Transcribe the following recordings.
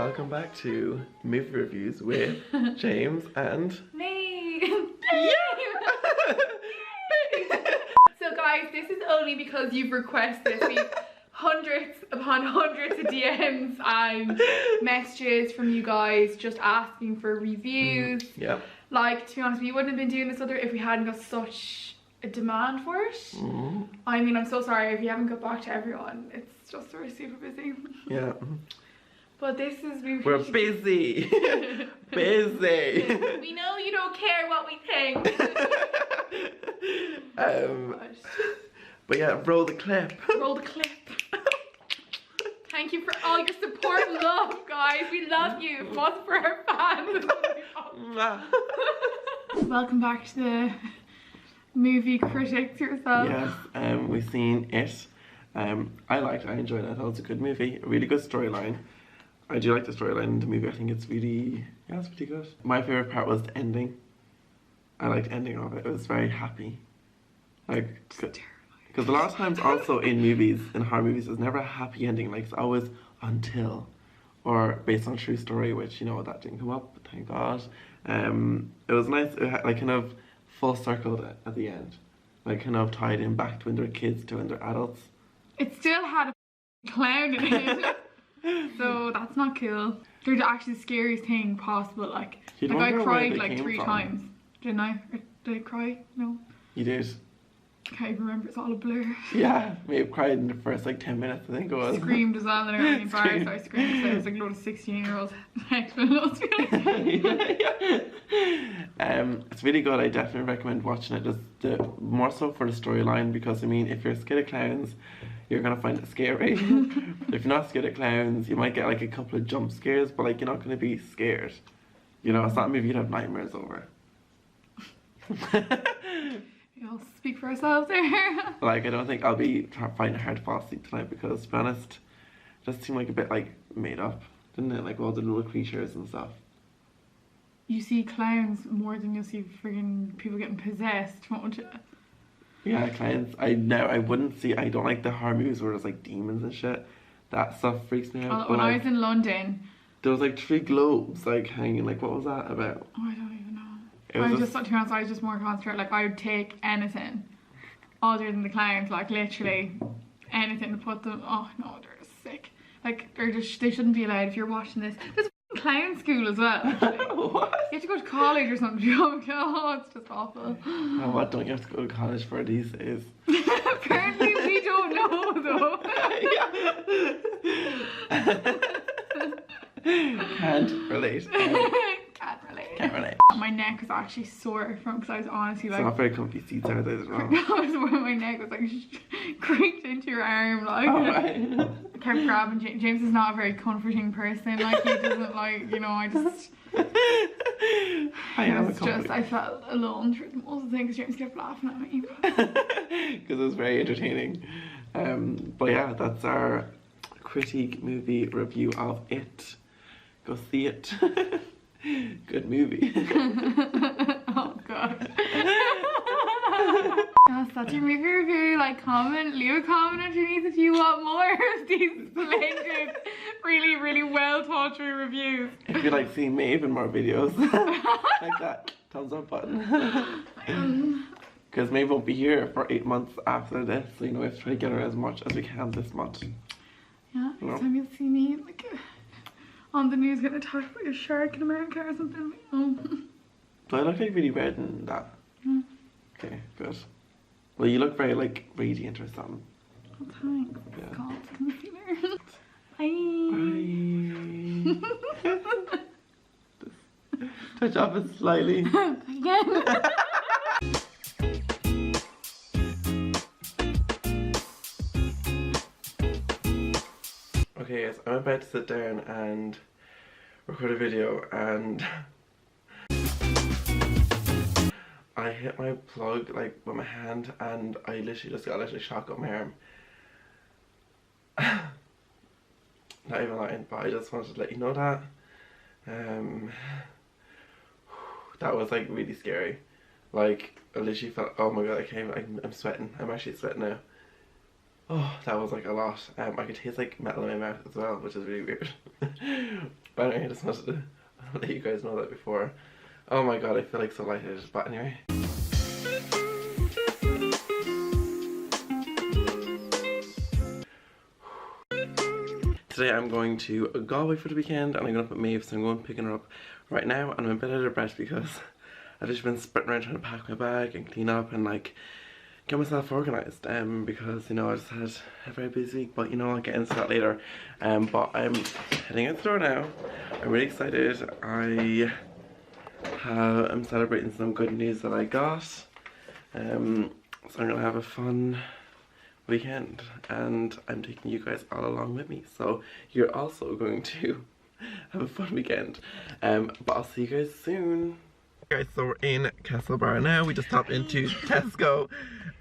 welcome back to movie reviews with James and Maeve. So guys, this is only because you've requested it. Hundreds upon hundreds of DMs and messages from you guys just asking for reviews. Yeah. Like, to be honest, we wouldn't have been doing this other if we hadn't got such a demand for it. I mean, I'm so sorry if you haven't got back to everyone. It's just we're super busy. Yeah. But this is we're busy. Busy. We know you don't care what we think. But yeah, roll the clip. Roll the clip. Thank you for all your support and love, guys. We love you. If it wasn't for our fans. Welcome back to the movie critics yourself. Yes, we've seen it. I enjoyed it. I thought it was a good movie. A really good storyline. I do like the storyline in the movie. I think it's really, it's pretty good. My favourite part was the ending. I liked the ending of it. It was very happy. Like, because a lot of times also in movies, in horror movies, there's never a happy ending. Like, it's always until, or based on a true story, which, you know, that didn't come up, but thank God. It was nice, it had, like, kind of full circled at the end. Like, kind of tied in back to when they're kids to when they're adults. It still had a clown in it. So that's not cool. They're actually the scariest thing possible. Like I cried like 3 times. Didn't I? Or did I cry? No. You did. I can't even remember. It's all a blur. Yeah, Maeve cried in the first like 10 minutes, I think it was. Screamed as well, and I got really embarrassed. I screamed. So it was like a load of 16-year-olds. It's really good. I definitely recommend watching it. Just more so for the storyline, because I mean, if you're scared of clowns, you're gonna find it scary. If you're not scared of clowns, you might get like a couple of jump scares, but like you're not gonna be scared. You know, it's not a movie you'd have nightmares over. We'll speak for ourselves there. Like, I don't think I'll be finding it hard to fall asleep tonight, because to be honest, it just seemed like a bit like made up, didn't it? Like all the little creatures and stuff. You see clowns more than you'll see friggin' people getting possessed, won't you? Yeah, clowns. I don't like the horror movies where there's like demons and shit. That stuff freaks me out. When I was in London, there was like 3 globes like hanging. Like, what was that about? Oh, I don't even know. To be honest, I was just more concentrated. Like, I would take anything other than the clowns. Like, literally anything to put them. Oh no, they're just sick. Like, they shouldn't be allowed if you're watching this. There's a clown school as well. What? You have to go to college or something. Oh, it's just awful. Oh, what don't you have to go to college for these days? Apparently we don't know though. Can't relate. Can't relate. My neck was actually sore from, because I was honestly like, it's not very comfy seats are they as well? I was where my neck was like creaked into your arm, like. Oh, right. I kept grabbing James. Is not a very comforting person. Like, he doesn't like, you know. I felt alone through the most of the thing, because James kept laughing at me. Because it was very entertaining. But yeah, that's our critique movie review of it. Go see it. Good movie. Oh god. Yes, that's your movie review. Like, comment, leave a comment underneath if you want more of these splendid, really, really well thought through reviews. If you like seeing Maeve in more videos, like that thumbs up button. Because Maeve won't be here for 8 months after this, so you know, we have to try to get her as much as we can this month. Yeah, next time you'll see me like on the news getting attacked by a shark in America or something. Oh. Do I look like really red in that? Mm. Okay, good. Well, you look very like radiant or something. Oh, thanks. Yeah. It's called concealer. Bye. Bye. Touch up it slightly. Again. Okay, yes, I'm about to sit down and record a video, and I hit my plug like with my hand, and I literally just got a little shock on my arm. Not even lying, but I just wanted to let you know that. That was like really scary. Like, I literally felt, oh my god, I'm sweating. I'm actually sweating now. Oh, that was like a lot. I could taste like metal in my mouth as well, which is really weird. But anyway, I just wanted to let you guys know that before. Oh my god, I feel like so lightheaded. But anyway. Today I'm going to Galway for the weekend and I'm going up with Maeve, so I'm going picking her up right now, and I'm a bit out of breath because I've just been sprinting around trying to pack my bag and clean up and like get myself organised because you know I just had a very busy week, but you know I'll get into that later. But I'm heading out the door now. I'm really excited. I'm celebrating some good news that I got. So I'm gonna have a fun weekend and I'm taking you guys all along with me, so you're also going to have a fun weekend. But I'll see you guys soon. Guys, so we're in Castlebar now. We just stopped into Tesco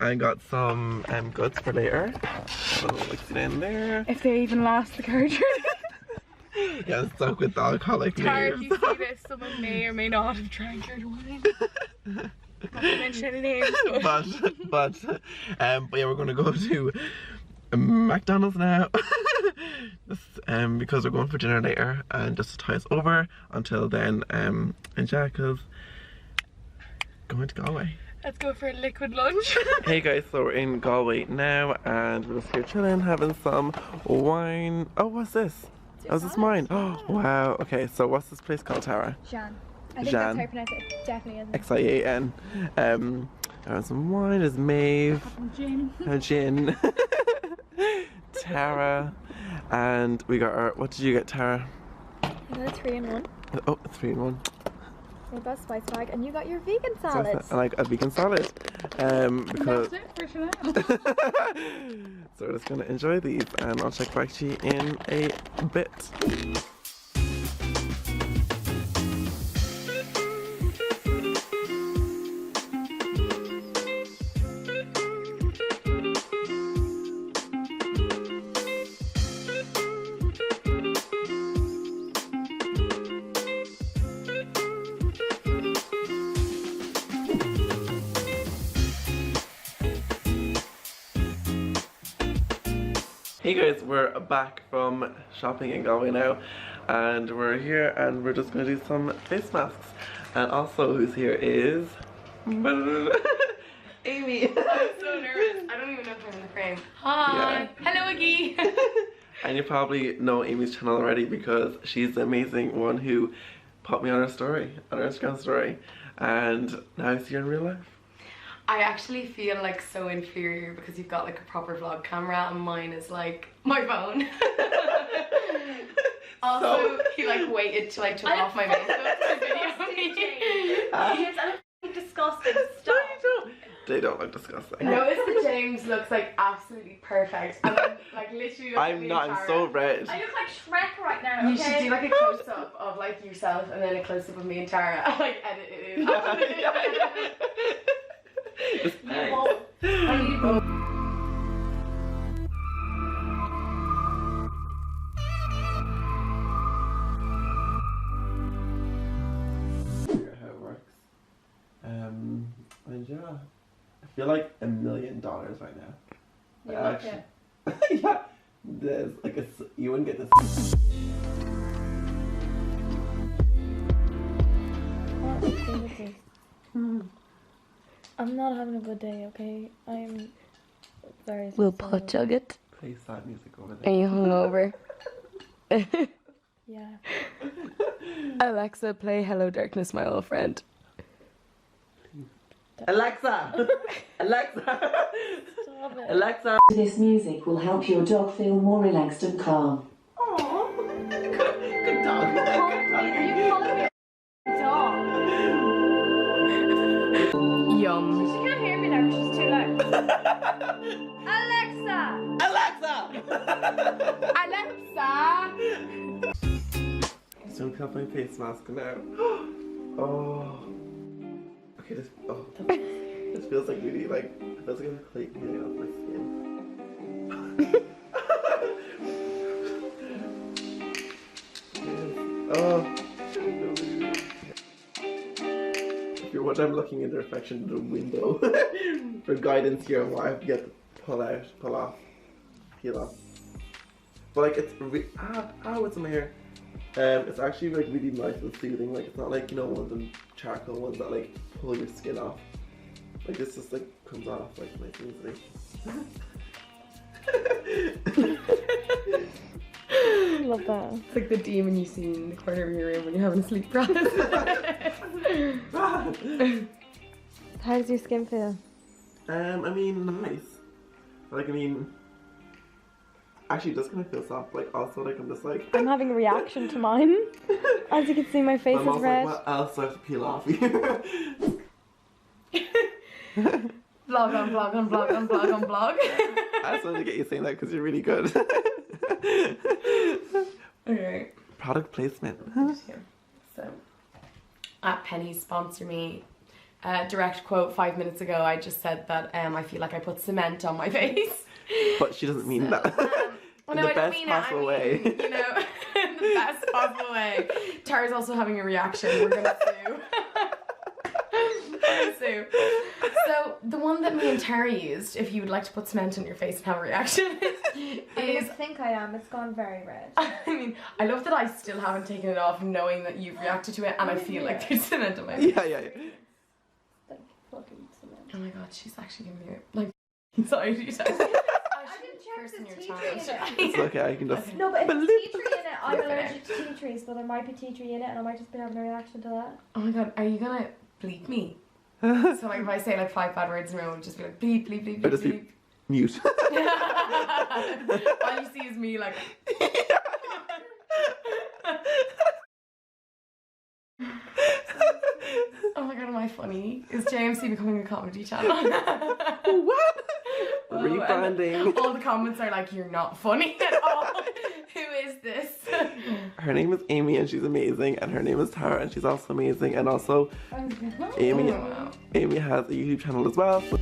and got some goods for later. So let's get in there. If they even last the car journey. Yeah, I'm stuck with the alcoholic Tara, Maeve. if you see this, someone may or may not have drank your wine. Not to mention any names. But yeah, we're gonna go to McDonald's now. Just, because we're going for dinner later, and just to tie us over until then, and yeah, because going to Galway. Let's go for a liquid lunch. Hey guys, so we're in Galway now and we're just here chilling, having some wine. Oh, what's this? Oh, is this mine? Oh, wow. Okay, so what's this place called, Tara? Jan. I think Jan. that's how you pronounce it. Definitely isn't. X-I-A-N. Having some wine. There's Maeve. Gin. Gin. Tara. And we got our, what did you get, Tara? I got a 3-in-1. Oh, 3-in-1. With that spice bag, and you got your vegan salad. I like a vegan salad. Because That's it for Chanel. so we're just gonna enjoy these and I'll check back to you in a bit. Hey guys, we're back from shopping in Galway now and we're here and we're just going to do some face masks. And also who's here is Aimée. I'm so nervous. I don't even know if I'm in the frame. Hi. Yeah. Hello, Iggy. And you probably know Amy's channel already because she's the amazing one who put me on her story, on her Instagram story, and now I see her in real life. I actually feel like so inferior because you've got like a proper vlog camera and mine is like my phone. Also, he like waited till I took off my makeup to video me. James, I look disgusting. Stop. They don't look disgusting. Notice that James looks like absolutely perfect. And then like literally look at me and I'm so red. I look like Shrek right now. You okay? should do like a close up of like yourself and then a close up of me and Tara. Like edit it in. Nice. I need both. How it works. And yeah, I feel like $1 million right now. You look it. Yeah, there's like you wouldn't get this. What is this? I'm not having a good day, okay? I'm very We'll sad. pot jug it. Play sad music over Are there. you hungover? Yeah. Alexa, play Hello Darkness, my old friend. Alexa! Alexa! Stop it. Alexa! This music will help your dog feel more relaxed and calm. Aww! Good dog. Good dog. You calling me a dog? Yum. She can't hear me now, she's too loud. Alexa! Alexa! Alexa! So I'm my face mask now. Oh. Okay, this feels like really like it feels like I'm cleaning off my skin. Oh. If you're what I'm looking in the reflection of the window for guidance here on what I have to get to pull off, peel off. But like it's it's in my hair. It's actually like really nice and soothing. Like it's not like, you know, one of the charcoal ones that like pull your skin off. Like this just like comes off like nice and easily. Love that. It's like the demon you see in the corner of your room when you're having a sleep paralysis. How does your skin feel? I mean, nice. Like, I mean, actually, it does kind of feel soft. Like, also, like, I'm just like. I'm having a reaction to mine. As you can see, my face I'm is also red. like, what else do I have to peel off you? Vlog on vlog on vlog on vlog on vlog. I just wanted to get you saying that because you're really good. Okay. Product placement. So, at Penny sponsor me. Direct quote 5 minutes ago, I just said that I feel like I put cement on my face. But she doesn't mean that. In No, the I don't best mean possible it. I mean, way. you know, in the best possible way. Tara's also having a reaction. We're gonna sue. Sue. So the one that me and Tara used, if you would like to put cement on your face and have a reaction, is. I think I am. It's gone very red. I mean, I love that I still haven't taken it off, knowing that you've reacted to it, and I feel like there's cement on my face. Yeah. Oh my god, she's actually giving me like anxiety attacks. I didn't check the tea tree in it. It's okay, I can just. No, but if there's tea tree in it, I'm Okay. allergic to tea trees, so there might be tea tree in it, and I might just be having a reaction to that. Oh my god, are you gonna bleep me? So like if I say like 5 bad words in a row, it'll just be like bleep, bleep, bleep, Or bleep, just bleep. be mute. All you see is me like. Oh my god, am I funny? Is JMC becoming a comedy channel? What? Rebranding. All the comments are like, you're not funny at all. Who is this? Her name is Aimée and she's amazing, and her name is Tara and she's also amazing, and also Aimée Oh, wow. Aimée has a YouTube channel as well. So